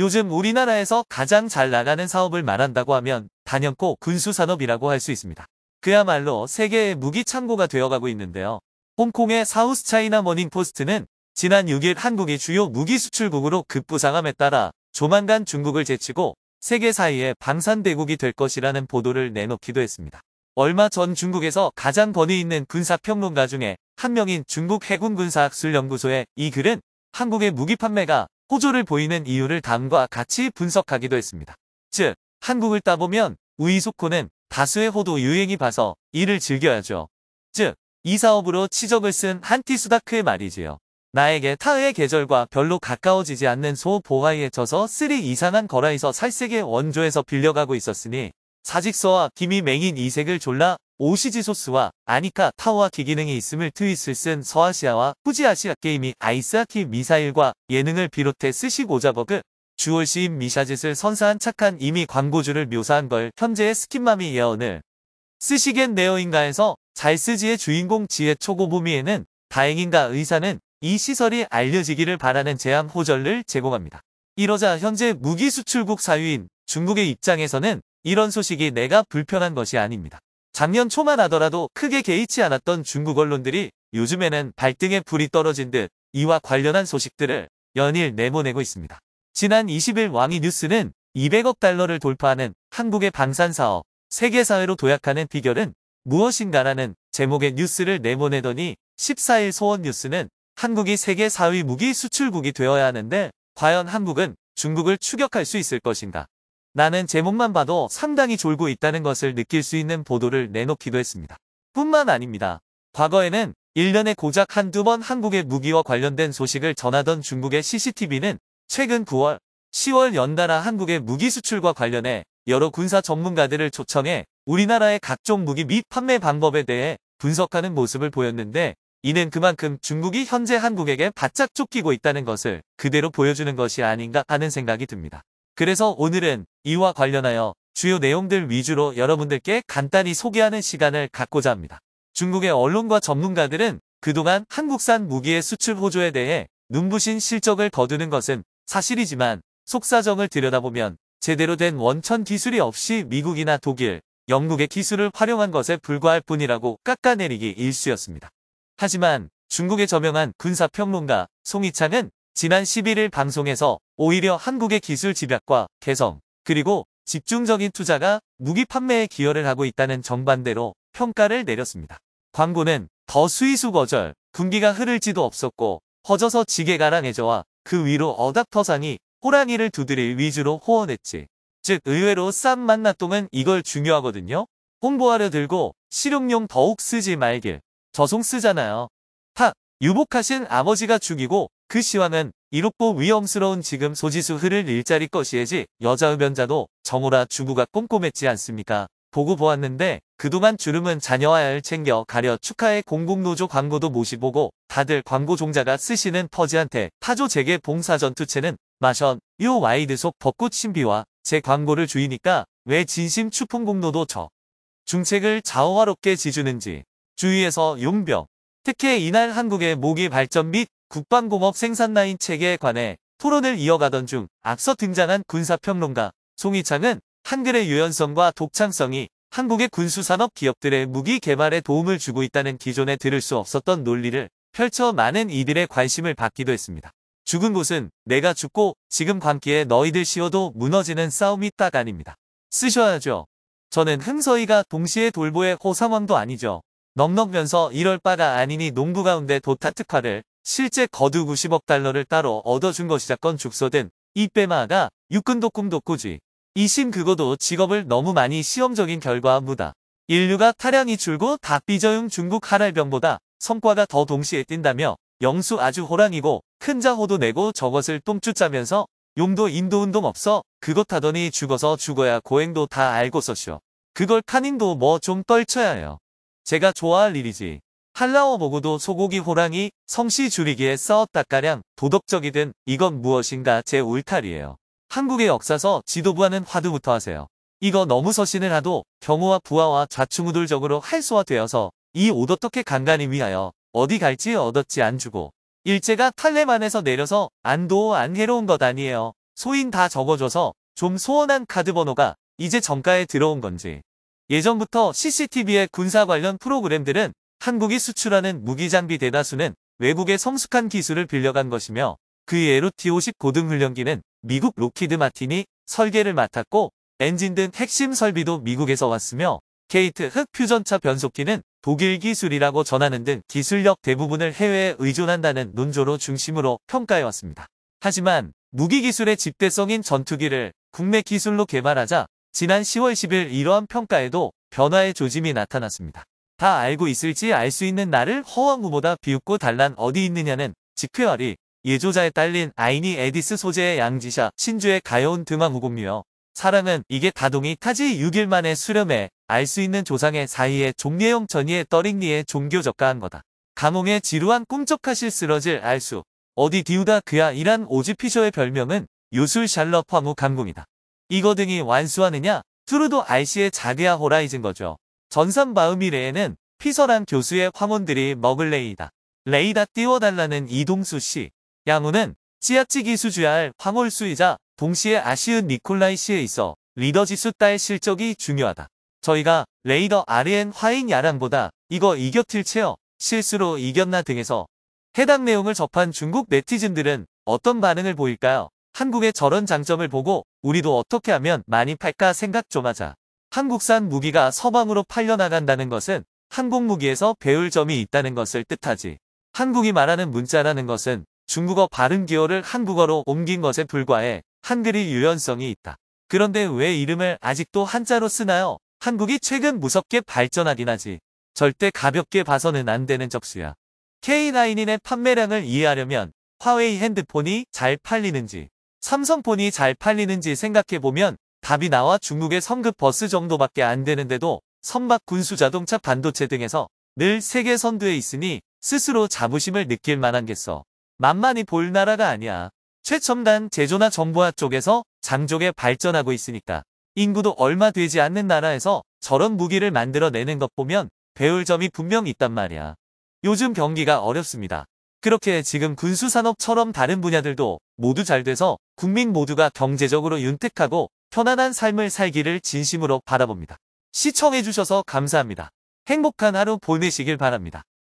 요즘 우리나라에서 가장 잘 나가는 사업을 말한다고 하면 단연코 군수산업이라고 할 수 있습니다. 그야말로 세계의 무기 창고가 되어가고 있는데요. 홍콩의 사우스차이나 머닝포스트는 지난 6일 한국이 주요 무기 수출국으로 급부상함에 따라 조만간 중국을 제치고 세계 4위의 방산대국이 될 것이라는 보도를 내놓기도 했습니다. 얼마 전 중국에서 가장 권위 있는 군사평론가 중에 한 명인 중국 해군군사학술연구소의 이 글은 한국의 무기 판매가 호조를 보이는 이유를 다음과 같이 분석하기도 했습니다. 즉, 한국을 따보면 우이소코는 다수의 호도 유행이 봐서 이를 즐겨야죠. 즉, 이 사업으로 치적을 쓴 한티수다크의 말이지요. 나에게 타의 계절과 별로 가까워지지 않는 소 보하이에 져서 쓰리 이상한 거라에서 살색의 원조에서 빌려가고 있었으니 사직서와 김이 맹인 이색을 졸라 오시지 소스와 아니카 타워와 기기능이 있음을 트윗을 쓴 서아시아와 후지아시아 게임이 아이스하키 미사일과 예능을 비롯해 스식 오자버그 주월 시인 미샤짓을 선사한 착한 이미 광고주를 묘사한 걸 현재의 스킨맘이 예언을 쓰시겐 네어인가에서 잘 쓰지의 주인공 지혜 초고보미에는 다행인가 의사는 이 시설이 알려지기를 바라는 제안 호절을 제공합니다. 이러자 현재 무기 수출국 4위인 중국의 입장에서는 이런 소식이 내가 불편한 것이 아닙니다. 작년 초만 하더라도 크게 개의치 않았던 중국 언론들이 요즘에는 발등에 불이 떨어진 듯 이와 관련한 소식들을 연일 내보내고 있습니다. 지난 20일 왕이 뉴스는 200억 달러를 돌파하는 한국의 방산사업, 세계사회로 도약하는 비결은 무엇인가라는 제목의 뉴스를 내보내더니 14일 소원뉴스는 한국이 세계 4위 무기 수출국이 되어야 하는데 과연 한국은 중국을 추격할 수 있을 것인가? 나는 제목만 봐도 상당히 졸고 있다는 것을 느낄 수 있는 보도를 내놓기도 했습니다. 뿐만 아닙니다. 과거에는 1년에 고작 한두 번 한국의 무기와 관련된 소식을 전하던 중국의 CCTV는 최근 9월, 10월 연달아 한국의 무기 수출과 관련해 여러 군사 전문가들을 초청해 우리나라의 각종 무기 및 판매 방법에 대해 분석하는 모습을 보였는데 이는 그만큼 중국이 현재 한국에게 바짝 쫓기고 있다는 것을 그대로 보여주는 것이 아닌가 하는 생각이 듭니다. 그래서 오늘은 이와 관련하여 주요 내용들 위주로 여러분들께 간단히 소개하는 시간을 갖고자 합니다. 중국의 언론과 전문가들은 그동안 한국산 무기의 수출 호조에 대해 눈부신 실적을 거두는 것은 사실이지만 속사정을 들여다보면 제대로 된 원천 기술이 없이 미국이나 독일, 영국의 기술을 활용한 것에 불과할 뿐이라고 깎아내리기 일쑤였습니다. 하지만 중국의 저명한 군사평론가 송이창은 지난 11일 방송에서 오히려 한국의 기술 집약과 개성, 그리고 집중적인 투자가 무기 판매에 기여를 하고 있다는 정반대로 평가를 내렸습니다. 광고는 더 스위수 거절, 군기가 흐를지도 없었고 허져서 지게가랑해져와 그 위로 어닥터상이 호랑이를 두드릴 위주로 호언했지. 즉 의외로 쌈 만나똥은 이걸 중요하거든요. 홍보하려 들고 실용용 더욱 쓰지 말길. 저송 쓰잖아요. 유복하신 아버지가 죽이고 그 시황은 이롭고 위험스러운 지금 소지수 흐를 일자리 것이에지 여자 흡연자도 정오라 주부가 꼼꼼했지 않습니까? 보고 보았는데 그동안 주름은 자녀와 알 챙겨 가려 축하해 공공노조 광고도 모시보고 다들 광고 종자가 쓰시는 퍼지한테 타조 재계 봉사전투체는 마션 요 와이드 속 벚꽃 신비와 제 광고를 주이니까 왜 진심 추풍공노도 저 중책을 자호화롭게 지주는지 주위에서 용병 특히 이날 한국의 모기 발전 및 국방공업 생산 라인 체계에 관해 토론을 이어가던 중 앞서 등장한 군사평론가 송이창은 한글의 유연성과 독창성이 한국의 군수산업 기업들의 무기 개발에 도움을 주고 있다는 기존에 들을 수 없었던 논리를 펼쳐 많은 이들의 관심을 받기도 했습니다. 죽은 곳은 내가 죽고 지금 광기에 너희들 씌워도 무너지는 싸움이 딱 아닙니다. 쓰셔야죠. 저는 흥서이가 동시에 돌보의 호상왕도 아니죠. 넉넉면서 이럴 바가 아니니 농부 가운데 도타 특화를 실제 거두 90억 달러를 따로 얻어준 것이자건 죽소든 이 빼마가 육군도 꿈도꾸지. 이심 그거도 직업을 너무 많이 시험적인 결과 무다. 인류가 타량이 줄고 다 삐져용 중국 하랄병보다 성과가 더 동시에 뛴다며 영수 아주 호랑이고 큰 자호도 내고 저것을 똥쭈 짜면서 용도 인도운동 없어 그것 하더니 죽어서 죽어야 고행도 다 알고 썼쇼. 그걸 카닌도 뭐 좀 떨쳐야 해요. 제가 좋아할 일이지. 한라워 보고도 소고기 호랑이 성씨 줄이기에 싸웠다까량 도덕적이든 이건 무엇인가 제 울타리예요. 한국의 역사서 지도부와는 화두부터 하세요. 이거 너무 서신을 하도 경호와 부하와 좌충우돌적으로 활소화되어서 이 옷 어떻게 간간히 위하여 어디 갈지 얻었지 안 주고 일제가 탈레만에서 내려서 안 도우 안 해로운 것 아니에요. 소인 다 적어줘서 좀 소원한 카드 번호가 이제 정가에 들어온 건지. 예전부터 CCTV의 군사 관련 프로그램들은 한국이 수출하는 무기 장비 대다수는 외국의 성숙한 기술을 빌려간 것이며 그 예로 T-50 고등훈련기는 미국 로키드 마틴이 설계를 맡았고 엔진 등 핵심 설비도 미국에서 왔으며 게이트 흑 퓨전차 변속기는 독일 기술이라고 전하는 등 기술력 대부분을 해외에 의존한다는 논조로 중심으로 평가해왔습니다. 하지만 무기 기술의 집대성인 전투기를 국내 기술로 개발하자 지난 10월 10일 이러한 평가에도 변화의 조짐이 나타났습니다. 다 알고 있을지 알 수 있는 나를 허황 후보다 비웃고 달란 어디 있느냐는 직회열이 예조자에 딸린 아이니 에디스 소재의 양지샤 신주의 가여운 등왕후공유여. 사랑은 이게 다동이 타지 6일 만에 수렴해 알 수 있는 조상의 사이에 종례형 전이의 떠링리에 종교적가한 거다. 감홍의 지루한 꿈쩍하실 쓰러질 알수 어디 디우다 그야 이란 오즈피셔의 별명은 요술 샬럿 화무 감궁이다. 이거 등이 완수하느냐? 투르도 알시의 자그야 호라이즌 거죠. 전산 바우미레에는 피설한 교수의 황혼들이 먹을 레이다. 레이다 띄워달라는 이동수 씨. 양우는 찌아찌 기수주야 할 황홀수이자 동시에 아쉬운 니콜라이 씨에 있어 리더지수 딸 실적이 중요하다. 저희가 레이더 RN 화인 야랑보다 이거 이겼을 채요. 실수로 이겼나 등에서 해당 내용을 접한 중국 네티즌들은 어떤 반응을 보일까요? 한국의 저런 장점을 보고 우리도 어떻게 하면 많이 팔까 생각 좀 하자. 한국산 무기가 서방으로 팔려나간다는 것은 한국 무기에서 배울 점이 있다는 것을 뜻하지. 한국이 말하는 문자라는 것은 중국어 발음 기호를 한국어로 옮긴 것에 불과해 한글이 유연성이 있다. 그런데 왜 이름을 아직도 한자로 쓰나요? 한국이 최근 무섭게 발전하긴 하지. 절대 가볍게 봐서는 안 되는 적수야. K9인의 판매량을 이해하려면 화웨이 핸드폰이 잘 팔리는지, 삼성폰이 잘 팔리는지 생각해보면 답이 나와. 중국의 성급 버스 정도밖에 안 되는데도 선박 군수 자동차 반도체 등에서 늘 세계 선두에 있으니 스스로 자부심을 느낄 만한겠어. 만만히 볼 나라가 아니야. 최첨단 제조나 정보화 쪽에서 장족에 발전하고 있으니까. 인구도 얼마 되지 않는 나라에서 저런 무기를 만들어내는 것 보면 배울 점이 분명 있단 말이야. 요즘 경기가 어렵습니다. 그렇게 지금 군수산업처럼 다른 분야들도 모두 잘 돼서 국민 모두가 경제적으로 윤택하고 편안한 삶을 살기를 진심으로 바라봅니다. 시청해주셔서 감사합니다. 행복한 하루 보내시길 바랍니다.